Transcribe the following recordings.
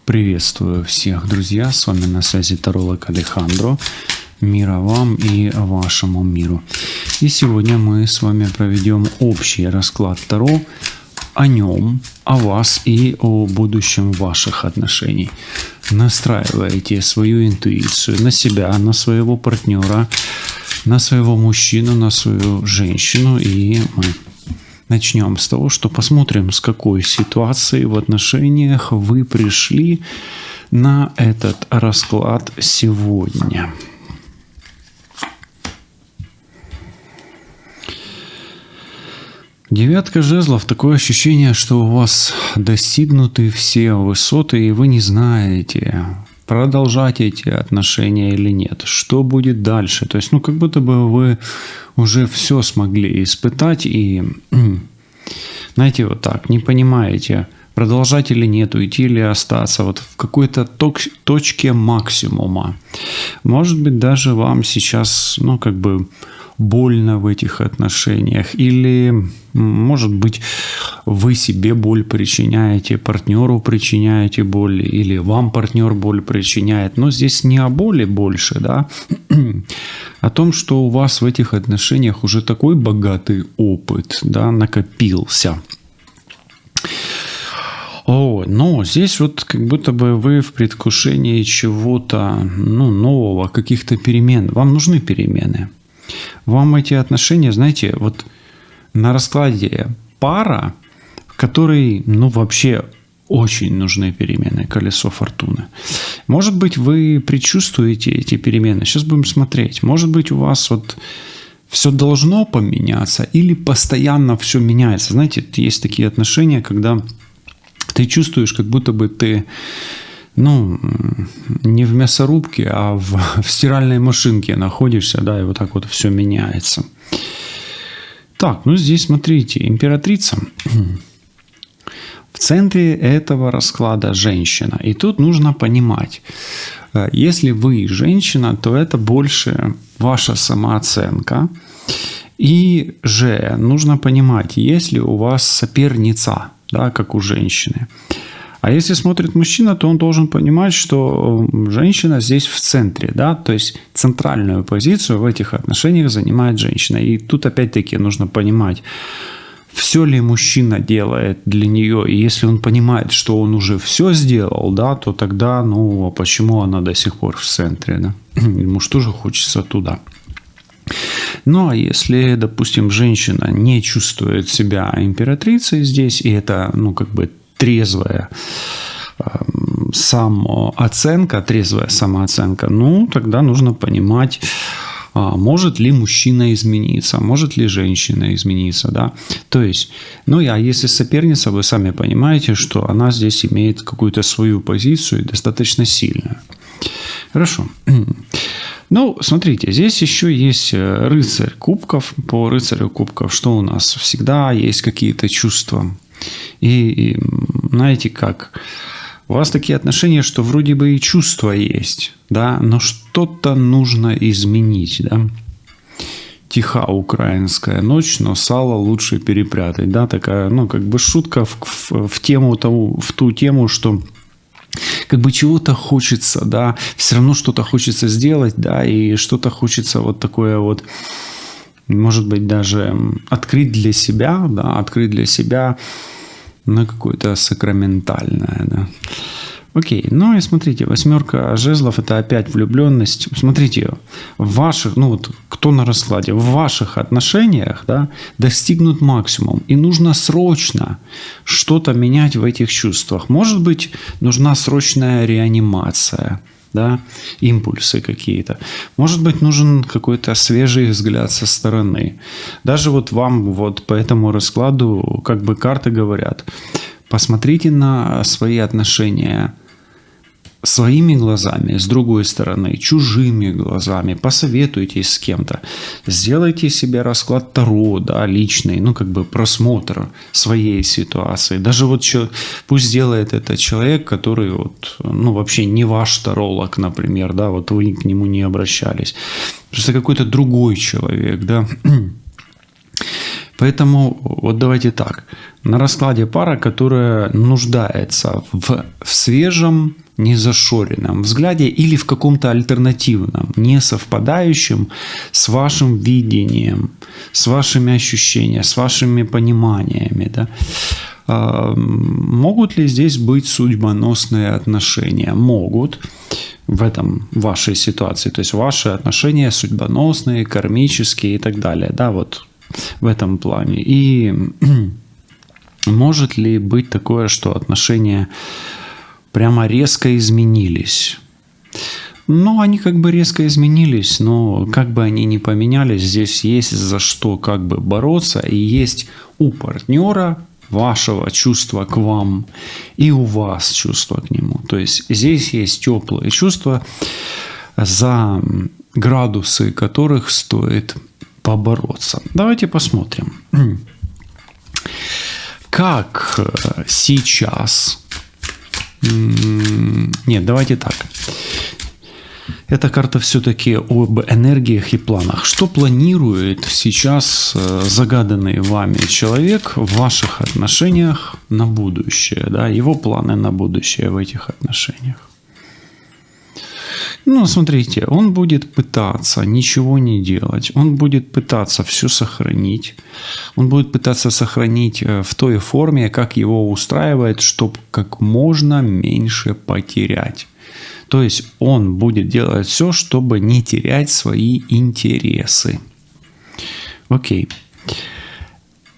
Приветствую всех, друзья! С вами на связи таролог Алехандро. Мира вам и вашему миру. И сегодня мы с вами проведем общий расклад Таро о нем, о вас и о будущем ваших отношений. Настраивайте свою интуицию на себя, на своего партнера, на своего мужчину, на свою женщину. И мы начнем с того, что посмотрим, с какой ситуации в отношениях вы пришли на этот расклад сегодня. Девятка жезлов. Такое ощущение, что у вас достигнуты все высоты, и вы не знаете, продолжать эти отношения или нет. Что будет дальше? То есть, как будто бы вы уже все смогли испытать и, знаете, вот так, не понимаете, продолжать или нет, уйти или остаться. Вот в какой-то точке максимума. Может быть, даже вам сейчас, больно в этих отношениях. Или, может быть, вы себе боль причиняете, партнеру причиняете боль, или вам партнер боль причиняет. Но здесь не о боли больше, да, о том, что у вас в этих отношениях уже такой богатый опыт, да, накопился. Но здесь вот как будто бы вы в предвкушении чего-то, нового, каких-то перемен. Вам нужны перемены. Вам эти отношения, знаете, вот на раскладе пара, в которой, вообще очень нужны перемены, колесо фортуны. Может быть, вы предчувствуете эти перемены. Сейчас будем смотреть. Может быть, у вас вот все должно поменяться или постоянно все меняется. Знаете, есть такие отношения, когда ты чувствуешь, как будто бы ты не в мясорубке, а в стиральной машинке находишься, да, и вот так вот все меняется. Так, здесь смотрите, императрица. В центре этого расклада женщина. И тут нужно понимать, если вы женщина, то это больше ваша самооценка. И же нужно понимать, если у вас соперница, да, как у женщины. А если смотрит мужчина, то он должен понимать, что женщина здесь в центре, да, то есть центральную позицию в этих отношениях занимает женщина. И тут опять-таки нужно понимать, все ли мужчина делает для нее. И если он понимает, что он уже все сделал, да, то тогда, а почему она до сих пор в центре, да? Ему же тоже хочется туда. А если, допустим, женщина не чувствует себя императрицей здесь, и это, трезвая самооценка, тогда нужно понимать, может ли мужчина измениться, может ли женщина измениться, да. То есть, а если соперница, вы сами понимаете, что она здесь имеет какую-то свою позицию, достаточно сильную. Хорошо. Смотрите, здесь еще есть рыцарь кубков. По рыцарю кубков что у нас? Всегда есть какие-то чувства. И знаете как? У вас такие отношения, что вроде бы и чувства есть, да, но что-то нужно изменить, да. Тиха украинская ночь, но сало лучше перепрятать, да, такая, шутка в ту тему, что чего-то хочется, да, все равно что-то хочется сделать, да, и что-то хочется вот такое вот, может быть, даже открыть для себя какое-то сакраментальное, да. Окей, и смотрите, восьмерка жезлов – это опять влюбленность. Смотрите, в ваших, кто на раскладе, в ваших отношениях, да, достигнут максимум. И нужно срочно что-то менять в этих чувствах. Может быть, нужна срочная реанимация, да, импульсы какие-то. Может быть, нужен какой-то свежий взгляд со стороны. Даже вот вам по этому раскладу карты говорят, посмотрите на свои отношения своими глазами, с другой стороны, чужими глазами, посоветуйтесь с кем-то, сделайте себе расклад Таро, да, личный, просмотр своей ситуации. Даже пусть делает это человек, который вообще не ваш таролог, например, да, вы к нему не обращались. Просто какой-то другой человек, да. Поэтому вот давайте так. На раскладе пара, которая нуждается в свежем, незашоренном взгляде или в каком-то альтернативном, не совпадающем с вашим видением, с вашими ощущениями, с вашими пониманиями. Да? Могут ли здесь быть судьбоносные отношения? Могут. В этом вашей ситуации. То есть ваши отношения судьбоносные, кармические и так далее. Да, вот в этом плане. И может ли быть такое, что отношения прямо резко изменились? Ну, они как бы резко изменились, но как бы они ни поменялись, здесь есть за что как бы бороться. И есть у партнера вашего чувства к вам и у вас чувства к нему. То есть здесь есть теплые чувства, за градусы которых стоит побороться. Давайте посмотрим, как сейчас... Нет, давайте так. Эта карта все-таки об энергиях и планах. Что планирует сейчас загаданный вами человек в ваших отношениях на будущее? Да? Его планы на будущее в этих отношениях. Ну, смотрите, он будет пытаться ничего не делать. Он будет пытаться все сохранить. Он будет пытаться сохранить в той форме, как его устраивает, чтобы как можно меньше потерять. То есть он будет делать все, чтобы не терять свои интересы. Окей.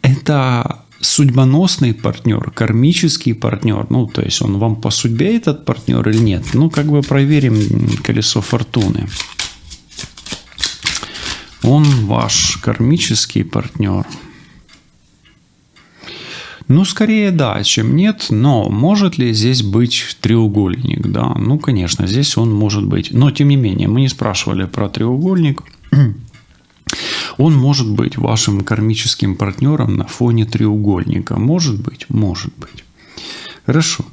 Это судьбоносный партнер, кармический партнер. Ну, то есть он вам по судьбе этот партнер или нет? Ну, как бы проверим колесо фортуны. Он ваш кармический партнер. Ну, скорее да, чем нет. Но может ли здесь быть треугольник? Да, ну, конечно, здесь он может быть. Но, тем не менее, мы не спрашивали про треугольник. Он может быть вашим кармическим партнером на фоне треугольника. Может быть? Может быть. Хорошо.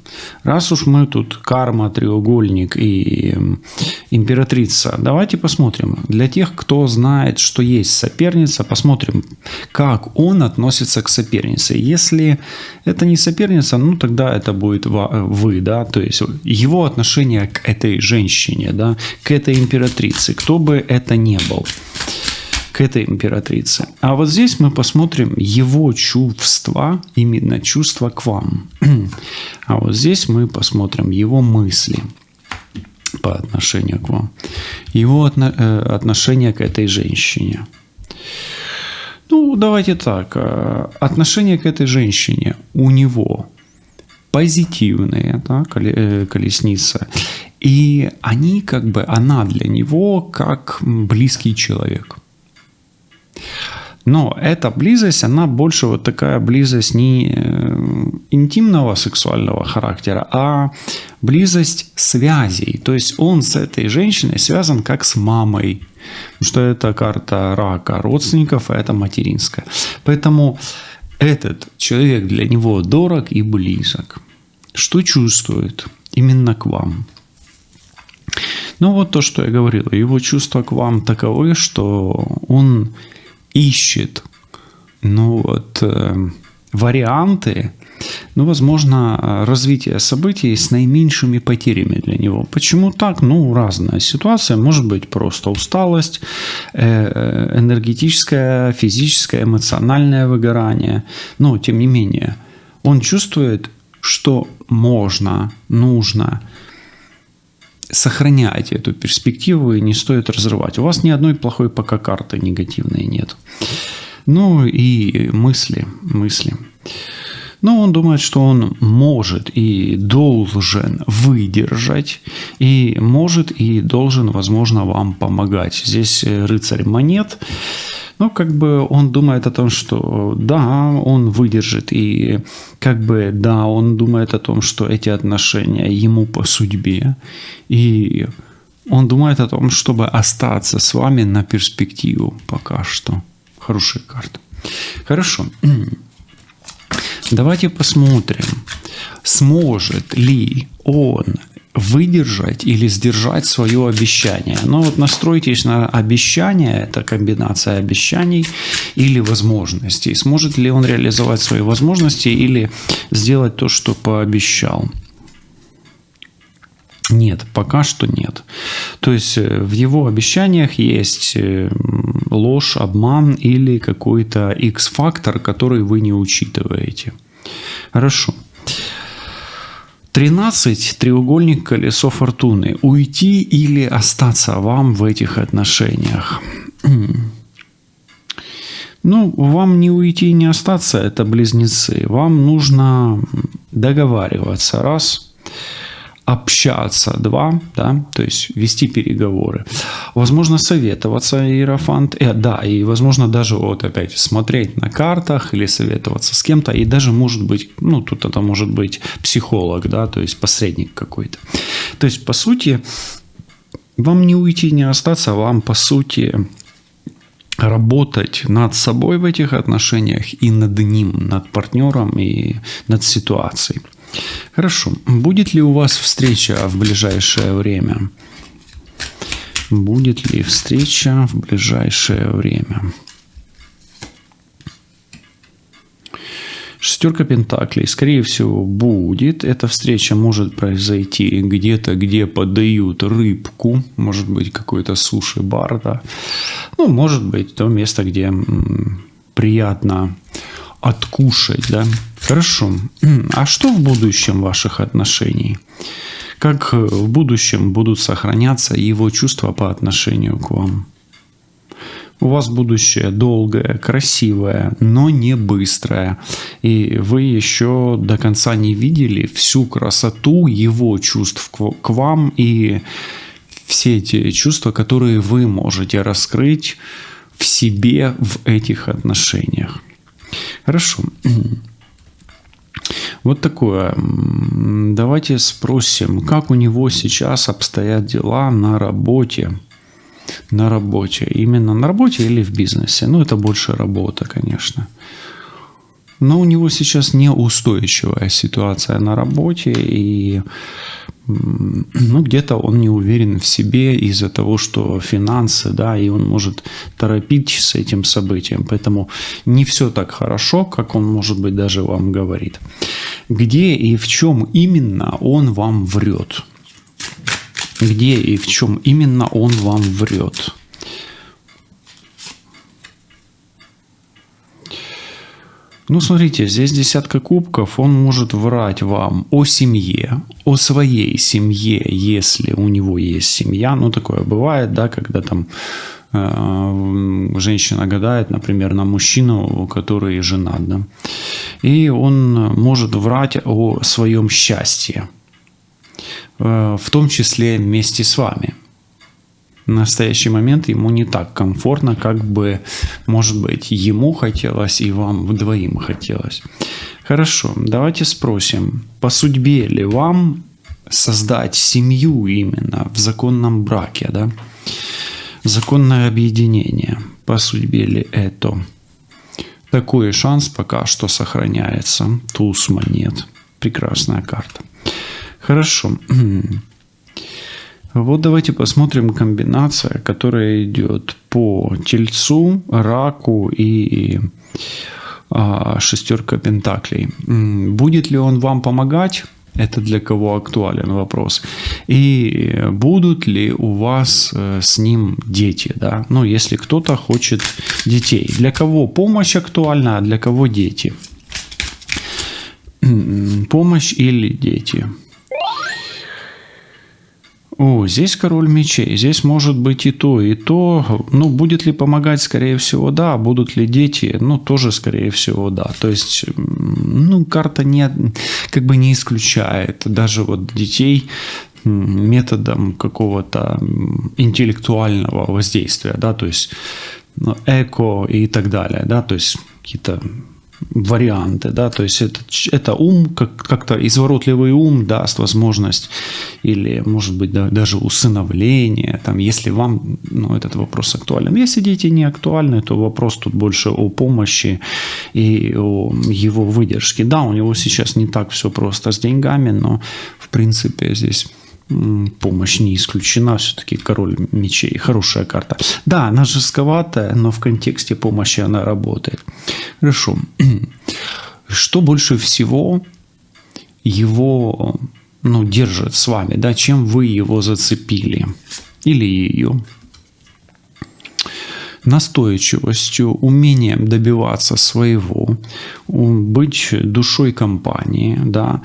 Раз уж мы тут карма, треугольник и императрица, давайте посмотрим. Для тех, кто знает, что есть соперница, посмотрим, как он относится к сопернице. Если это не соперница, ну тогда это будет вы, да, то есть его отношение к этой женщине, да, к этой императрице, кто бы это ни был. К этой императрице. А вот здесь мы посмотрим его чувства, именно чувства к вам. А вот здесь мы посмотрим его мысли по отношению к вам. Его отношение к этой женщине. Ну, давайте так. Отношение к этой женщине у него позитивные, да, колесница. И они как бы, она для него как близкий человек. Но эта близость, она больше вот такая близость не интимного сексуального характера, а близость связей. То есть он с этой женщиной связан как с мамой. Потому что это карта рака родственников, а это материнская. Поэтому этот человек для него дорог и близок. Что чувствует именно к вам? Ну вот то, что я говорил. Его чувства к вам таковы, что он ищет варианты, возможно, развития событий с наименьшими потерями для него. Почему так? Разная ситуация. Может быть, просто усталость, энергетическое, физическое, эмоциональное выгорание. Но, тем не менее, он чувствует, что можно, нужно сохранять эту перспективу и не стоит разрывать. У вас ни одной плохой пока карты негативной нет. Ну и мысли. Но он думает, что он может и должен выдержать, и может и должен, возможно, вам помогать. Здесь рыцарь монет. Но он думает о том, что да, он выдержит, и он думает о том, что эти отношения ему по судьбе, и он думает о том, чтобы остаться с вами на перспективу пока что. Хорошая карта. Хорошо. Давайте посмотрим, сможет ли он выдержать или сдержать свое обещание. Но вот настройтесь на обещание, это комбинация обещаний или возможностей. Сможет ли он реализовать свои возможности или сделать то, что пообещал? Нет, пока что нет. То есть в его обещаниях есть ложь, обман или какой-то X-фактор, который вы не учитываете. Хорошо. 13. Треугольник, колесо фортуны. Уйти или остаться вам в этих отношениях? Ну, вам не уйти, не остаться, это близнецы. Вам нужно договариваться, раз. Общаться, два, да, то есть вести переговоры. Возможно, советоваться, иерофант, да, и возможно даже вот опять смотреть на картах или советоваться с кем-то, и даже может быть, ну, тут это может быть психолог, да, то есть посредник какой-то. То есть, по сути, вам не уйти, не остаться, вам, по сути, работать над собой в этих отношениях и над ним, над партнером и над ситуацией. Хорошо. Будет ли у вас встреча в ближайшее время? Будет ли встреча в ближайшее время? Шестерка пентаклей. Скорее всего, будет. Эта встреча может произойти где-то, где подают рыбку. Может быть, какой-то суши-бар. Да? Ну, может быть, то место, где приятно откушать, да? Хорошо. А что в будущем ваших отношений? Как в будущем будут сохраняться его чувства по отношению к вам? У вас будущее долгое, красивое, но не быстрое. И вы еще до конца не видели всю красоту его чувств к вам и все эти чувства, которые вы можете раскрыть в себе в этих отношениях. Хорошо. Вот такое. Давайте спросим, как у него сейчас обстоят дела на работе. На работе. Именно на работе или в бизнесе? Ну, это больше работа, конечно. Но у него сейчас неустойчивая ситуация на работе. И ну, где-то он не уверен в себе из-за того, что финансы, да, и он может торопить с этим событием. Поэтому не все так хорошо, как он, может быть, даже вам говорит. Где и в чем именно он вам врет? Где и в чем именно он вам врет? Ну, смотрите, здесь десятка кубков, он может врать вам о семье, о своей семье, если у него есть семья. Ну, такое бывает, да, когда там женщина гадает, например, на мужчину, который женат, да. И он может врать о своем счастье, в том числе вместе с вами. В настоящий момент ему не так комфортно, как бы, может быть, ему хотелось и вам вдвоим хотелось. Хорошо, давайте спросим, по судьбе ли вам создать семью именно в законном браке, да? Законное объединение, по судьбе ли это? Такой шанс пока что сохраняется. Туз монет. Прекрасная карта. Хорошо. Вот давайте посмотрим комбинация, которая идет по Тельцу, Раку и шестерка пентаклей. Будет ли он вам помогать? Это для кого актуален вопрос. И будут ли у вас с ним дети? Да? Ну, если кто-то хочет детей. Для кого помощь актуальна, а для кого дети? Помощь или дети? О, здесь король мечей. Здесь может быть и то, и то. Ну, будет ли помогать? Скорее всего, да. Будут ли дети? Ну, тоже, скорее всего, да. То есть, ну, карта как бы не исключает даже вот детей методом какого-то интеллектуального воздействия, да, то есть эко и так далее, да, то есть какие-то варианты, да, то есть это ум, как-то изворотливый ум даст возможность или, может быть, даже усыновление, там, если вам, ну, этот вопрос актуален. Если дети не актуальны, то вопрос тут больше о помощи и о его выдержке. Да, у него сейчас не так все просто с деньгами, но, в принципе, здесь Помощь не исключена, все-таки король мечей, хорошая карта. Да, она жестковатая, но в контексте помощи она работает. Хорошо. Что больше всего его держит с вами, да, чем вы его зацепили или ее? Настойчивостью, умением добиваться своего, быть душой компании, да.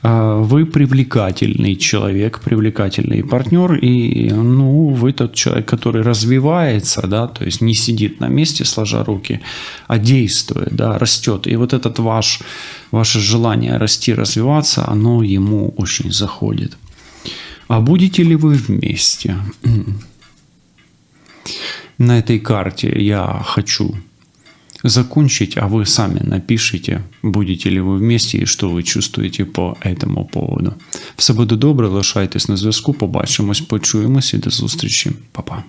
Вы привлекательный человек, привлекательный партнер, и вы тот человек, который развивается, да, то есть не сидит на месте, сложа руки, а действует, да, растет. И вот этот ваше желание расти, развиваться, оно ему очень заходит. А будете ли вы вместе? На этой карте я хочу закончить, а вы сами напишите, будете ли ви вместе і що ви чувствуєте по этому поводу. Все буде добре, лишайтесь на зв'язку, побачимось, почуємось і до зустрічі. Па-па.